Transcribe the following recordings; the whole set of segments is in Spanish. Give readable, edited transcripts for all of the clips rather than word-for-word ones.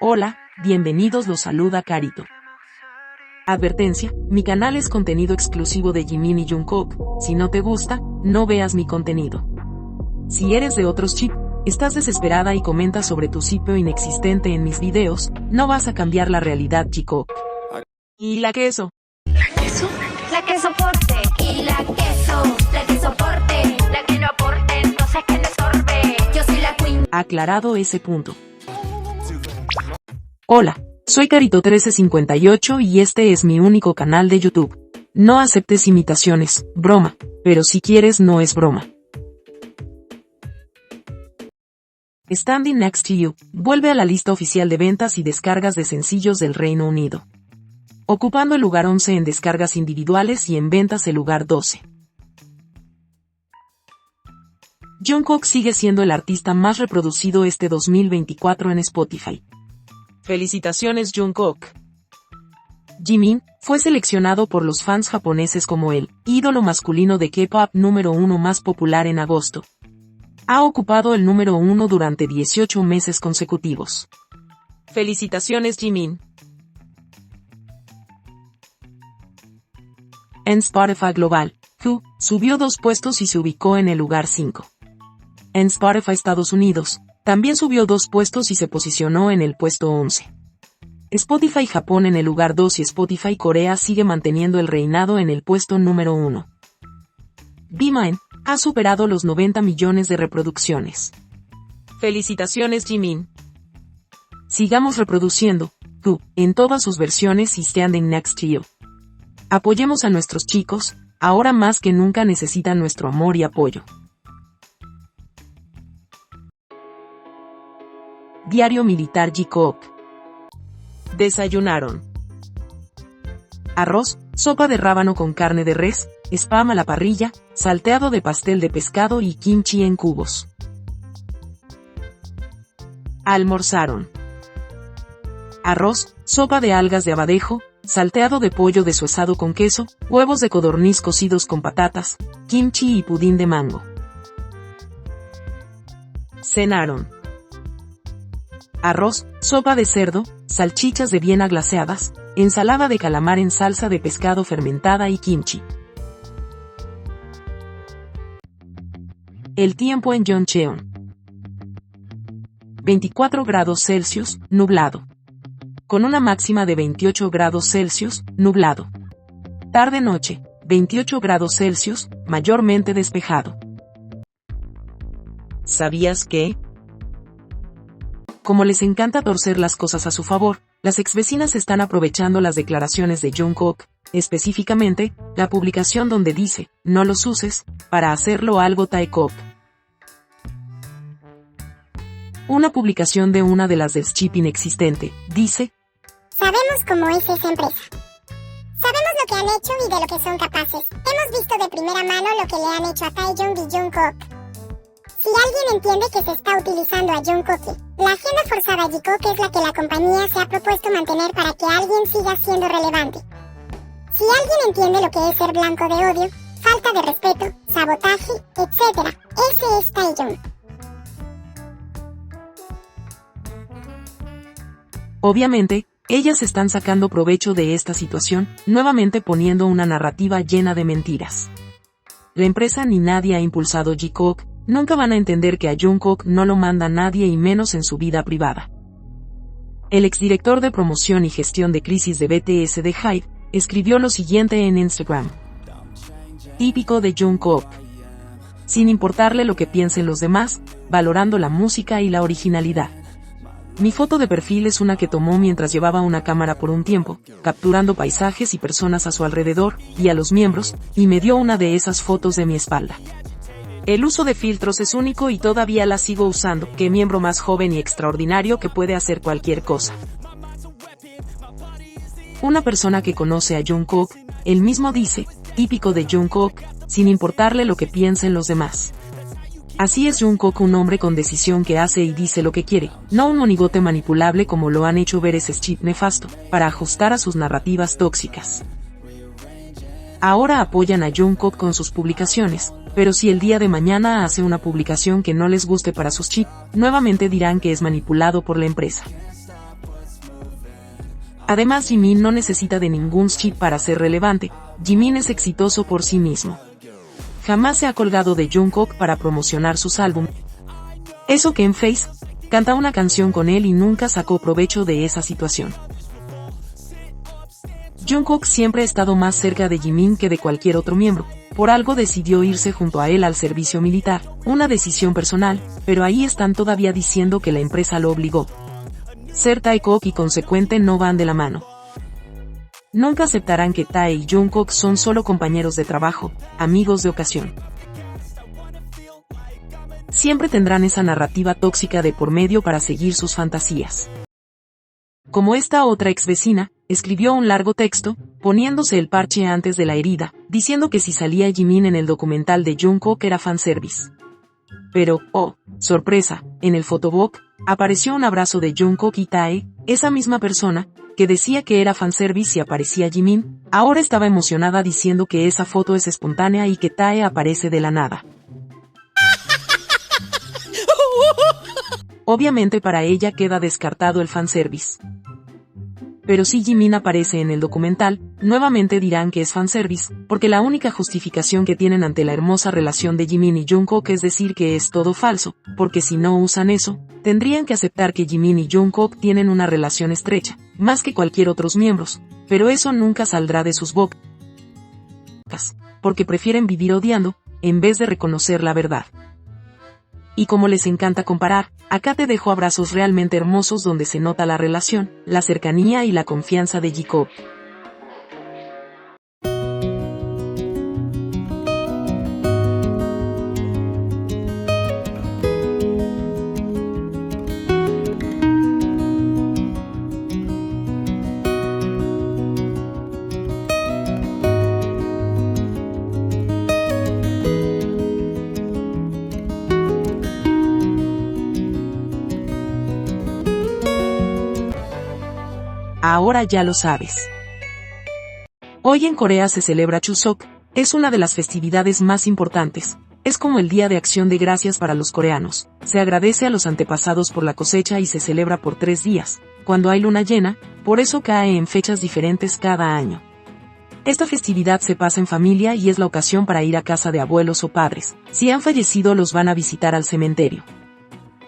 Hola, bienvenidos, los saluda Carito. Advertencia, mi canal es contenido exclusivo de Jimin y Jungkook, si no te gusta, no veas mi contenido. Si eres de otros chip, estás desesperada y comentas sobre tu sitio inexistente en mis videos, no vas a cambiar la realidad, chico. ¿Y la queso? ¿La queso? La que soporte. Y la que soporte. La que no aporte, entonces que le sorbe. Yo soy la queen. Aclarado ese punto. Hola, soy Carito1358 y este es mi único canal de YouTube. No aceptes imitaciones, broma, pero si quieres no es broma. Standing Next to You vuelve a la lista oficial de ventas y descargas de sencillos del Reino Unido, ocupando el lugar 11 en descargas individuales y en ventas el lugar 12. Jungkook sigue siendo el artista más reproducido este 2024 en Spotify. ¡Felicitaciones, Jungkook! Jimin fue seleccionado por los fans japoneses como el ídolo masculino de K-pop número 1 más popular en agosto. Ha ocupado el número 1 durante 18 meses consecutivos. ¡Felicitaciones, Jimin! En Spotify Global, Who subió 2 puestos y se ubicó en el lugar 5. En Spotify Estados Unidos, también subió 2 puestos y se posicionó en el puesto 11. Spotify Japón en el lugar 2 y Spotify Corea sigue manteniendo el reinado en el puesto número 1. Be Mine ha superado los 90 millones de reproducciones. ¡Felicitaciones, Jimin! Sigamos reproduciendo, Who, en todas sus versiones y Standing Next to You. Apoyemos a nuestros chicos, ahora más que nunca necesitan nuestro amor y apoyo. Diario Militar Jungkook. Desayunaron arroz, sopa de rábano con carne de res, spam a la parrilla, salteado de pastel de pescado y kimchi en cubos. Almorzaron arroz, sopa de algas de abadejo, salteado de pollo deshuesado con queso, huevos de codorniz cocidos con patatas, kimchi y pudín de mango. Cenaron arroz, sopa de cerdo, salchichas de Viena glaseadas, ensalada de calamar en salsa de pescado fermentada y kimchi. El tiempo en Yeoncheon. 24 grados Celsius, nublado. Con una máxima de 28 grados Celsius, nublado. Tarde-noche, 28 grados Celsius, mayormente despejado. ¿Sabías que? Como les encanta torcer las cosas a su favor, las exvecinas están aprovechando las declaraciones de Jungkook, específicamente, la publicación donde dice, no los uses, para hacerlo algo Taekop. Una publicación de una de las del chip inexistente, dice, sabemos cómo es esa empresa. Sabemos lo que han hecho y de lo que son capaces. Hemos visto de primera mano lo que le han hecho a Taeyong y Jungkook. Si alguien entiende que se está utilizando a Jungkook, la agenda forzada Jungkook es la que la compañía se ha propuesto mantener para que alguien siga siendo relevante. Si alguien entiende lo que es ser blanco de odio, falta de respeto, sabotaje, etc., ese es Taeyong. Obviamente, ellas están sacando provecho de esta situación, nuevamente poniendo una narrativa llena de mentiras. La empresa ni nadie ha impulsado Jungkook, nunca van a entender que a Jungkook no lo manda nadie y menos en su vida privada. El exdirector de promoción y gestión de crisis de BTS de HYBE, escribió lo siguiente en Instagram. Típico de Jungkook. Sin importarle lo que piensen los demás, valorando la música y la originalidad. Mi foto de perfil es una que tomó mientras llevaba una cámara por un tiempo, capturando paisajes y personas a su alrededor, y a los miembros, y me dio una de esas fotos de mi espalda. El uso de filtros es único y todavía la sigo usando, qué miembro más joven y extraordinario que puede hacer cualquier cosa. Una persona que conoce a Jungkook, él mismo dice, típico de Jungkook, sin importarle lo que piensen los demás. Así es Jungkook, un hombre con decisión que hace y dice lo que quiere, no un monigote manipulable como lo han hecho ver ese chip nefasto, para ajustar a sus narrativas tóxicas. Ahora apoyan a Jungkook con sus publicaciones, pero si el día de mañana hace una publicación que no les guste para sus chips, nuevamente dirán que es manipulado por la empresa. Además, Jimin no necesita de ningún chip para ser relevante. Jimin es exitoso por sí mismo. Jamás se ha colgado de Jungkook para promocionar sus álbumes. Eso que en Face, canta una canción con él y nunca sacó provecho de esa situación. Jungkook siempre ha estado más cerca de Jimin que de cualquier otro miembro. Por algo decidió irse junto a él al servicio militar, una decisión personal, pero ahí están todavía diciendo que la empresa lo obligó. Ser Taekook y consecuente no van de la mano. Nunca aceptarán que Tae y Jungkook son solo compañeros de trabajo, amigos de ocasión. Siempre tendrán esa narrativa tóxica de por medio para seguir sus fantasías. Como esta otra ex vecina, escribió un largo texto, poniéndose el parche antes de la herida, diciendo que si salía Jimin en el documental de Jungkook era fanservice. Pero, oh, sorpresa, en el photobook, apareció un abrazo de Jungkook y Tae, esa misma persona, que decía que era fanservice y aparecía Jimin, ahora estaba emocionada diciendo que esa foto es espontánea y que Tae aparece de la nada. Obviamente para ella queda descartado el fanservice. Pero si Jimin aparece en el documental, nuevamente dirán que es fanservice, porque la única justificación que tienen ante la hermosa relación de Jimin y Jungkook es decir que es todo falso, porque si no usan eso, tendrían que aceptar que Jimin y Jungkook tienen una relación estrecha, más que cualquier otros miembros, pero eso nunca saldrá de sus bocas, porque prefieren vivir odiando, en vez de reconocer la verdad. Y como les encanta comparar, acá te dejo abrazos realmente hermosos donde se nota la relación, la cercanía y la confianza de Jacob. Ahora ya lo sabes. Hoy en Corea se celebra Chuseok, es una de las festividades más importantes. Es como el Día de Acción de Gracias para los coreanos. Se agradece a los antepasados por la cosecha y se celebra por 3 días, cuando hay luna llena, por eso cae en fechas diferentes cada año. Esta festividad se pasa en familia y es la ocasión para ir a casa de abuelos o padres. Si han fallecido los van a visitar al cementerio.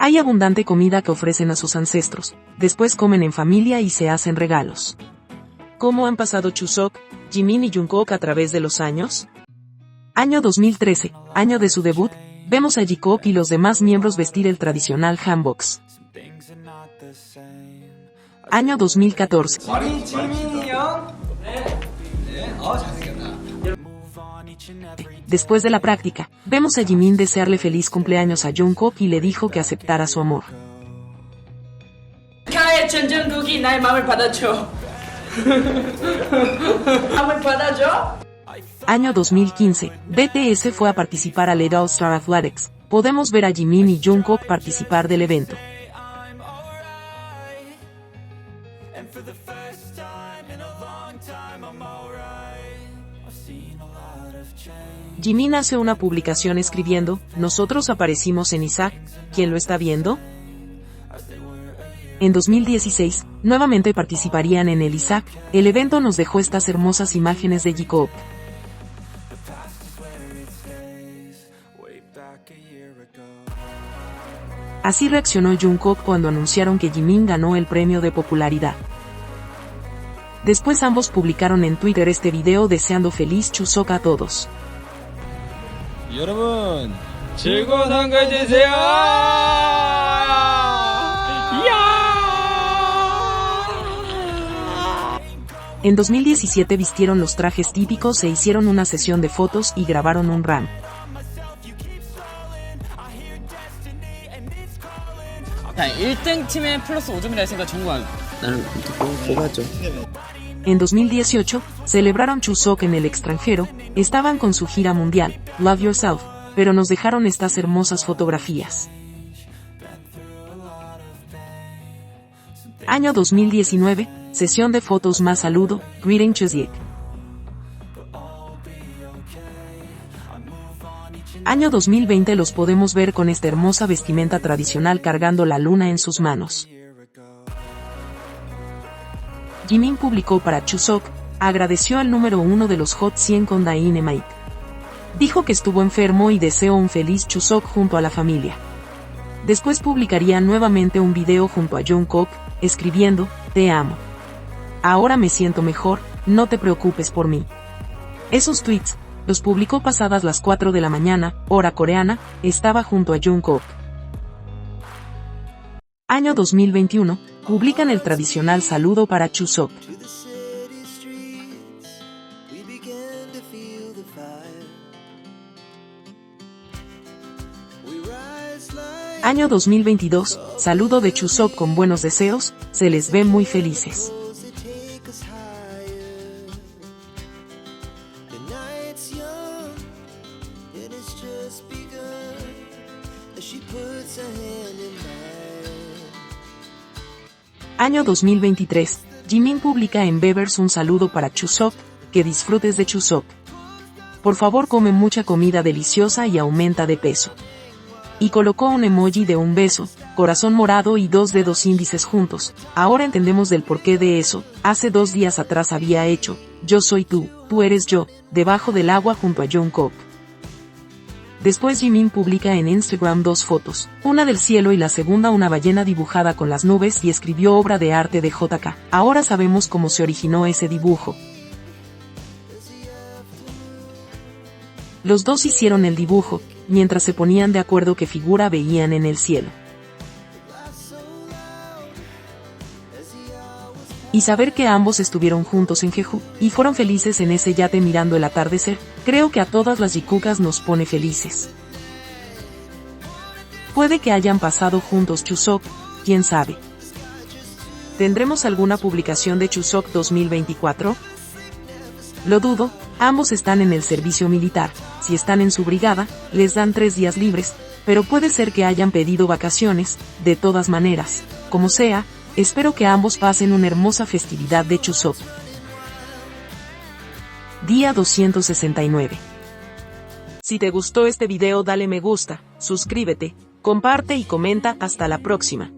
Hay abundante comida que ofrecen a sus ancestros, después comen en familia y se hacen regalos. ¿Cómo han pasado Chuseok, Jimin y Jungkook a través de los años? Año 2013, año de su debut, vemos a Jacob y los demás miembros vestir el tradicional hanboks. Año 2014. Después de la práctica, vemos a Jimin desearle feliz cumpleaños a Jungkook y le dijo que aceptara su amor. Año 2015, BTS fue a participar al All Star Athletics. Podemos ver a Jimin y Jungkook participar del evento. Jimin hace una publicación escribiendo, nosotros aparecimos en Isaac, ¿quién lo está viendo? En 2016, nuevamente participarían en el Isaac, el evento nos dejó estas hermosas imágenes de Jacob. Así reaccionó Jungkook cuando anunciaron que Jimin ganó el premio de popularidad. Después ambos publicaron en Twitter este video deseando feliz Chuseok a todos. 여러분 즐거운 한가위 되세요. En 2017 vistieron los trajes típicos e hicieron una sesión de fotos y grabaron un rap. 자, 1등 팀에 플러스 5점이라 했으니까 정관. 나는 뽑았죠. En 2018, celebraron Chuseok en el extranjero, estaban con su gira mundial, Love Yourself, pero nos dejaron estas hermosas fotografías. Año 2019, sesión de fotos más saludo, Greeting Chuseok. Año 2020 los podemos ver con esta hermosa vestimenta tradicional cargando la luna en sus manos. Jimin publicó para Chuseok, agradeció al número 1 de los Hot 100 con Dynamite. Dijo que estuvo enfermo y deseó un feliz Chuseok junto a la familia. Después publicaría nuevamente un video junto a Jungkook, escribiendo, te amo. Ahora me siento mejor, no te preocupes por mí. Esos tweets los publicó pasadas las 4 de la mañana, hora coreana, estaba junto a Jungkook. Año 2021, publican el tradicional saludo para Chuseok. Año 2022, saludo de Chuseok con buenos deseos, se les ve muy felices. Año 2023, Jimin publica en Bebers un saludo para Chuseok, que disfrutes de Chuseok. Por favor come mucha comida deliciosa y aumenta de peso. Y colocó un emoji de un beso, corazón morado y 2 dedos índices juntos. Ahora entendemos del porqué de eso. Hace 2 días atrás había hecho, yo soy tú eres yo, debajo del agua junto a Jungkook. Después Jimin publica en Instagram 2 fotos, una del cielo y la segunda una ballena dibujada con las nubes y escribió obra de arte de JK. Ahora sabemos cómo se originó ese dibujo. Los dos hicieron el dibujo, mientras se ponían de acuerdo qué figura veían en el cielo. Y saber que ambos estuvieron juntos en Jeju, y fueron felices en ese yate mirando el atardecer, creo que a todas las Jikukas nos pone felices. Puede que hayan pasado juntos Chuseok, quién sabe. ¿Tendremos alguna publicación de Chuseok 2024? Lo dudo, ambos están en el servicio militar, si están en su brigada, les dan 3 días libres, pero puede ser que hayan pedido vacaciones, de todas maneras, como sea, espero que ambos pasen una hermosa festividad de Chuseok. Día 269. Si te gustó este video dale me gusta, suscríbete, comparte y comenta, hasta la próxima.